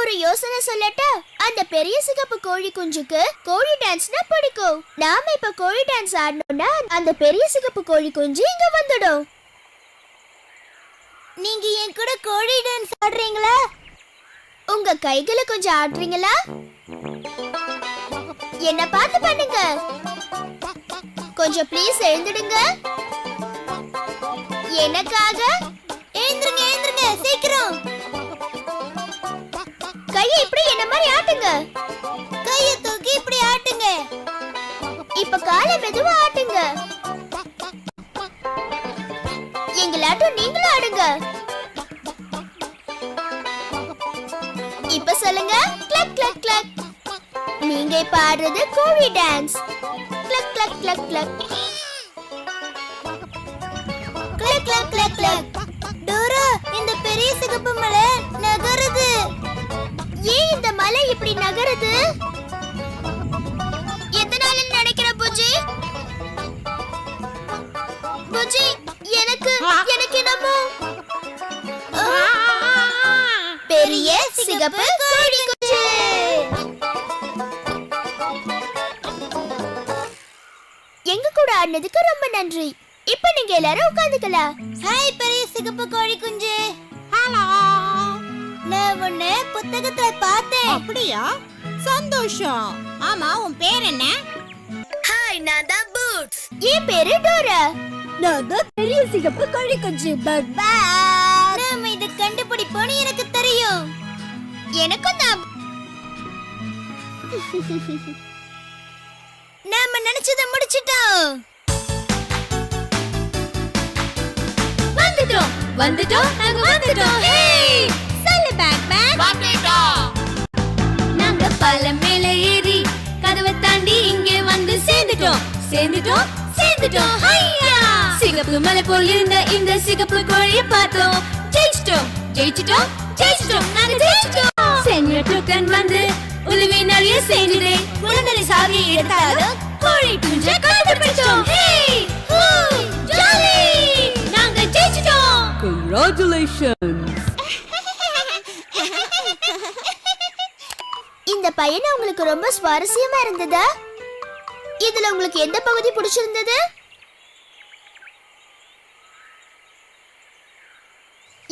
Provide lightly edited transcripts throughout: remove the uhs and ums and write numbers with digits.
ஒரு யோசனை சொல்லட்டா? அந்த பெரிய சிகப்பு கோழி குஞ்சுக்கு கோழி டான்ஸ்னா பிடிக்கும். நாம இப்ப கோழி டான்ஸ் ஆடணும்னா அந்த பெரிய சிகப்பு கோழி குஞ்சு இங்க வந்துடும். நீங்க என் கூட கோழி டான்ஸ் ஆடுறீங்களா? உங்க கைகளை கொஞ்சம் ஆடுறீங்களா? என்ன பார்த்து பண்ணுங்க. கொஞ்சம் ப்ளீஸ் எழுந்துடுங்க. எனக்காக எழுந்துருங்க, எழுந்துருங்க சீக்கிரம். கையை இப்படி என்ன மாதிரி ஆட்டுங்க. கையை தூக்கி இப்படி ஆட்டுங்க. இப்ப காலை மெதுவா ஆட்டுங்க. எங்களாட்டும் நீங்களும் ஆடுங்க. இப்ப சொல்லுங்க, கிளக் கிளக் கிளக். நீங்க இப்ப ஆடுறது கோழி dance. Clerk clerk clerk clerk clerk clerk clerk clerk. Dora, இந்த பெரிய சிகப்பு மலை நகருது. ஏன் இந்த மலை இப்படி நகருது? எதனால நினைக்கிற புஜி? புஜி, எனக்கு என்னமோ பெரிய சிகப்பு கோழி குஞ்சு. எங்க கூட ஆடினதுக்கு ரொம்ப நன்றி. இப்ப நீங்க எல்லாரும் உட்கார்ந்துக்கலாம். ஹாய் பெரிய சிகப்பு கோழி குஞ்சு. ஹலோ. நான் உன்னை புத்தகத்துல பார்த்தேன். அப்படியா? சந்தோஷம். ஆமா, உன் பேர் என்ன? ஹாய், நான் தான் பூட்ஸ். என் பேரு டோரா. நான் தான் பெரிய சிகப்பு கோழி குஞ்சு. பை. நாம இத கண்டுபிடிப்போம்னு எனக்கு தெரியும். எனக்கும் தான். நாம நினைச்சதை முடிச்சிட்டோம். வந்துட்டோம், நாங்க வந்துட்டோம். ஹேய், சொல்லு பேக் பேக். வந்துட்டோம். நாங்க பாலம் மேலே ஏறி கதவை தாண்டி இங்கே வந்து சேர்ந்துட்டோம். ஹையா! சிகப்பு மலை போல் இருந்த இந்த சிகப்பு கோழியை பார்த்தோம். ஜெயிச்சிட்டோம். நாங்க ஜெயிச்சிட்டோம். சென்யூர் டோக்கன் வந்து உதவி நிறைய செஞ்சதே. குழந்தை சாவியை எடுத்தாலும் கோழி குஞ்சை கண்டுபிடிச்சோம். ஹேய்! ஹூ! ஜாலி! நாங்க ஜெயிச்சிட்டோம். Congratulations! இந்த பயணம் உங்களுக்கு ரொம்ப சுவாரஸ்யமா இருந்ததா? இதுல உங்களுக்கு எந்த பகுதி பிடிச்சிருந்தது?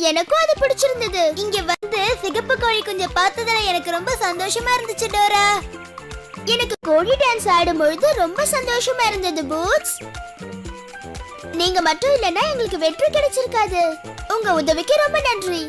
எனக்கும் அது பிடிச்சிருந்தது. இங்க வந்து சிகப்பு கோழி குஞ்சை பார்த்ததுல எனக்கு ரொம்ப சந்தோஷமா இருந்துச்சு டோரா. எனக்கு கோழி டான்ஸ் ஆடும்பொழுது ரொம்ப சந்தோஷமா இருந்தது பூட்ஸ். நீங்க மட்டும் இல்லைன்னா எங்களுக்கு வெற்றி கிடைச்சிருக்காது. உங்க உதவிக்கு ரொம்ப நன்றி.